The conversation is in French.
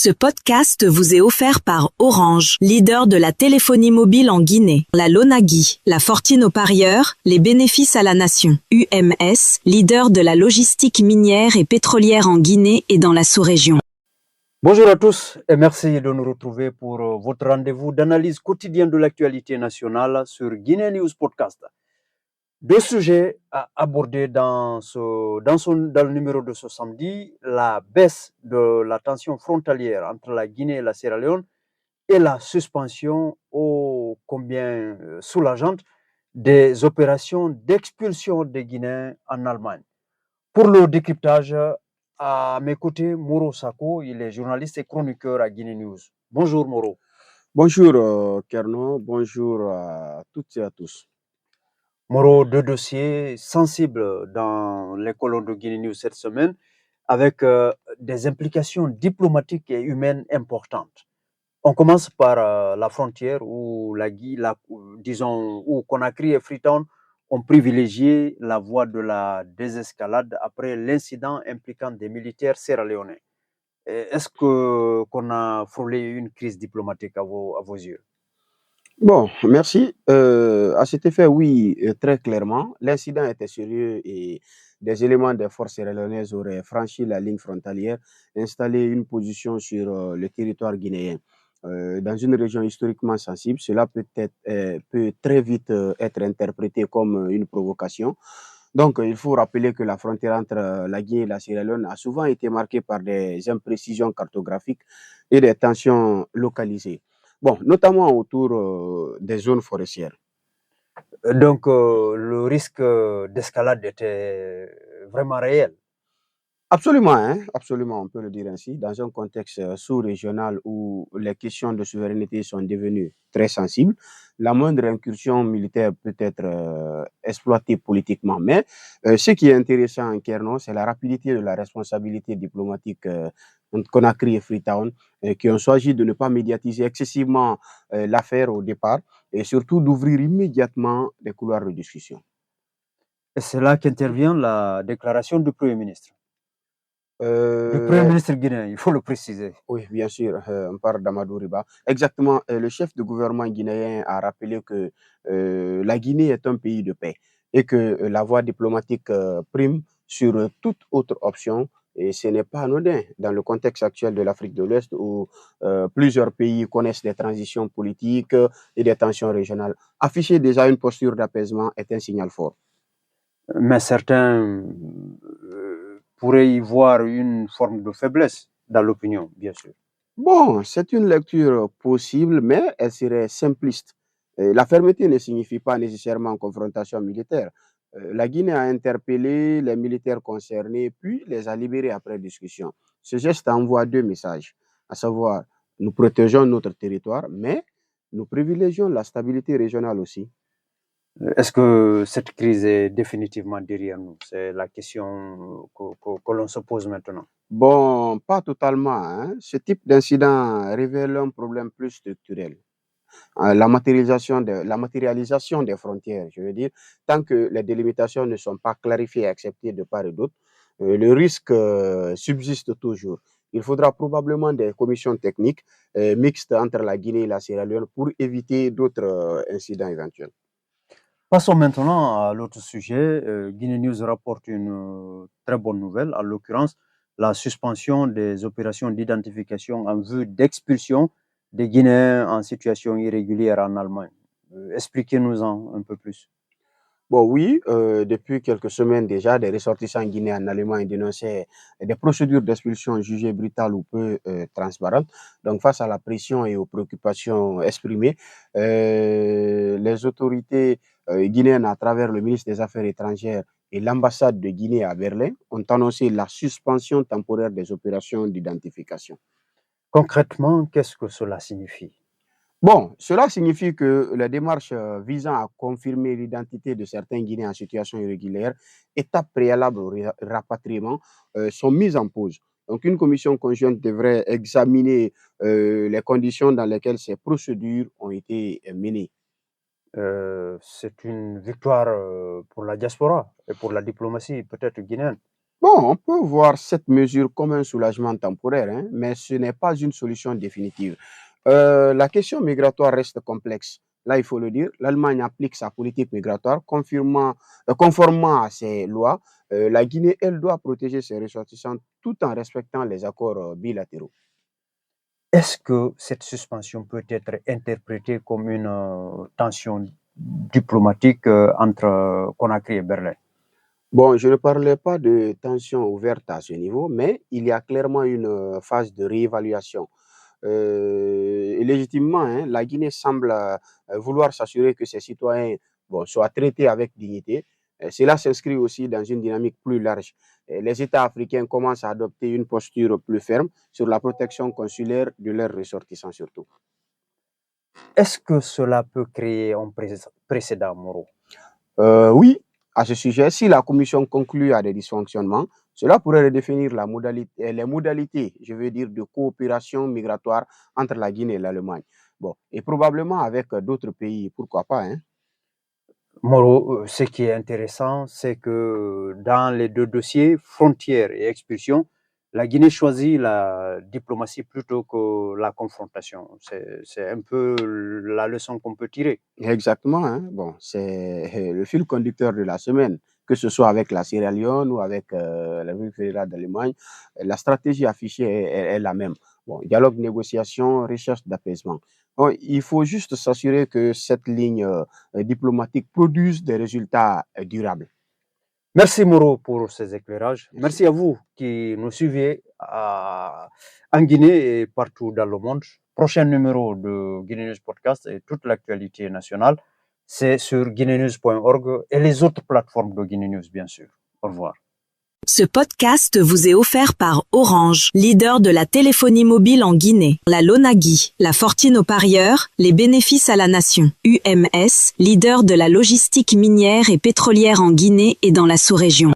Ce podcast vous est offert par Orange, leader de la téléphonie mobile en Guinée. La Lonagui, la fortune aux parieurs, les bénéfices à la nation. UMS, leader de la logistique minière et pétrolière en Guinée et dans la sous-région. Bonjour à tous et merci de nous retrouver pour votre rendez-vous d'analyse quotidienne de l'actualité nationale sur Guinée News Podcast. Deux sujets à aborder dans le numéro de ce samedi, la baisse de la tension frontalière entre la Guinée et la Sierra Leone et la suspension ô combien soulageante des opérations d'expulsion des Guinéens en Allemagne. Pour le décryptage, à mes côtés, Moro Sako, il est journaliste et chroniqueur à Guinée News. Bonjour Moro. Bonjour Kerno, bonjour à toutes et à tous. Moro, deux dossiers sensibles dans les colonnes de Guinée News cette semaine, avec des implications diplomatiques et humaines importantes. On commence par la frontière où où Conakry et Freetown ont privilégié la voie de la désescalade après l'incident impliquant des militaires sierra-léonais. Est-ce qu'on a frôlé une crise diplomatique à vos yeux? Bon, merci. À cet effet, oui, très clairement, l'incident était sérieux et des éléments des forces sierra-léonaises auraient franchi la ligne frontalière, installé une position sur le territoire guinéen. Dans une région historiquement sensible, cela peut très vite être interprété comme une provocation. Donc, il faut rappeler que la frontière entre la Guinée et la Sierra Leone a souvent été marquée par des imprécisions cartographiques et des tensions localisées. Bon, notamment autour des zones forestières. Donc, le risque d'escalade était vraiment réel. Absolument, absolument, on peut le dire ainsi. Dans un contexte sous-régional où les questions de souveraineté sont devenues très sensibles, la moindre incursion militaire peut être exploitée politiquement. Mais ce qui est intéressant en Kerno, c'est la rapidité de la responsabilité diplomatique entre Conakry et Freetown, qui ont choisi de ne pas médiatiser excessivement l'affaire au départ et surtout d'ouvrir immédiatement des couloirs de discussion. Et c'est là qu'intervient la déclaration du Premier ministre. Le Premier ministre guinéen, il faut le préciser. Oui, bien sûr, on parle d'Amadou Riba. Exactement, le chef de gouvernement guinéen a rappelé que la Guinée est un pays de paix et que la voie diplomatique prime sur toute autre option. Et ce n'est pas anodin dans le contexte actuel de l'Afrique de l'Ouest où plusieurs pays connaissent des transitions politiques et des tensions régionales. Afficher déjà une posture d'apaisement est un signal fort. Mais certains pourraient y voir une forme de faiblesse dans l'opinion, bien sûr. Bon, c'est une lecture possible, mais elle serait simpliste. La fermeté ne signifie pas nécessairement confrontation militaire. La Guinée a interpellé les militaires concernés, puis les a libérés après discussion. Ce geste envoie deux messages, à savoir, nous protégeons notre territoire, mais nous privilégions la stabilité régionale aussi. Est-ce que cette crise est définitivement derrière nous? C'est la question que l'on se pose maintenant. Bon, pas totalement. Ce type d'incident révèle un problème plus structurel. La matérialisation des frontières, je veux dire, tant que les délimitations ne sont pas clarifiées et acceptées de part et d'autre, le risque subsiste toujours. Il faudra probablement des commissions techniques mixtes entre la Guinée et la Sierra Leone pour éviter d'autres incidents éventuels. Passons maintenant à l'autre sujet. Guinée News rapporte une très bonne nouvelle, en l'occurrence la suspension des opérations d'identification en vue d'expulsion des Guinéens en situation irrégulière en Allemagne. Expliquez-nous-en un peu plus. Bon, oui, depuis quelques semaines déjà, des ressortissants guinéens en Allemagne dénonçaient des procédures d'expulsion jugées brutales ou peu transparentes. Donc, face à la pression et aux préoccupations exprimées, les autorités guinéennes, à travers le ministre des Affaires étrangères et l'ambassade de Guinée à Berlin, ont annoncé la suspension temporaire des opérations d'identification. Concrètement, qu'est-ce que cela signifie? Bon, cela signifie que les démarches visant à confirmer l'identité de certains Guinéens en situation irrégulière, étape préalable au rapatriement, sont mises en pause. Donc, une commission conjointe devrait examiner les conditions dans lesquelles ces procédures ont été menées. C'est une victoire pour la diaspora et pour la diplomatie peut-être guinéenne. Bon, on peut voir cette mesure comme un soulagement temporaire, hein, mais ce n'est pas une solution définitive. La question migratoire reste complexe. Là, il faut le dire, l'Allemagne applique sa politique migratoire conformément à ses lois. La Guinée, elle, doit protéger ses ressortissants tout en respectant les accords bilatéraux. Est-ce que cette suspension peut être interprétée comme une tension diplomatique entre Conakry et Berlin? Bon, je ne parlais pas de tension ouverte à ce niveau, mais il y a clairement une phase de réévaluation. Et légitimement, hein, la Guinée semble vouloir s'assurer que ses citoyens soient traités avec dignité. Cela s'inscrit aussi dans une dynamique plus large. Les États africains commencent à adopter une posture plus ferme sur la protection consulaire de leurs ressortissants surtout. Est-ce que cela peut créer un précédent, Moro? Oui, à ce sujet, si la Commission conclut à des dysfonctionnements, cela pourrait redéfinir les modalités, je veux dire, de coopération migratoire entre la Guinée et l'Allemagne. Bon, et probablement avec d'autres pays, pourquoi pas, hein? Moro, ce qui est intéressant, c'est que dans les deux dossiers, frontières et expulsion, la Guinée choisit la diplomatie plutôt que la confrontation. C'est un peu la leçon qu'on peut tirer. Exactement, hein? Bon, c'est le fil conducteur de la semaine, que ce soit avec la Sierra Leone ou avec la République fédérale d'Allemagne, la stratégie affichée est la même. Bon, dialogue, négociation, recherche d'apaisement. Bon, il faut juste s'assurer que cette ligne diplomatique produise des résultats durables. Merci Moro pour ces éclairages. Merci à vous qui nous suivez en Guinée et partout dans le monde. Prochain numéro de Guinée News Podcast et toute l'actualité nationale, c'est sur guinénews.org et les autres plateformes de Guinée News, bien sûr. Au revoir. Ce podcast vous est offert par Orange, leader de la téléphonie mobile en Guinée. La Lonagui, la Fortine aux parieurs, les bénéfices à la nation. UMS, leader de la logistique minière et pétrolière en Guinée et dans la sous-région.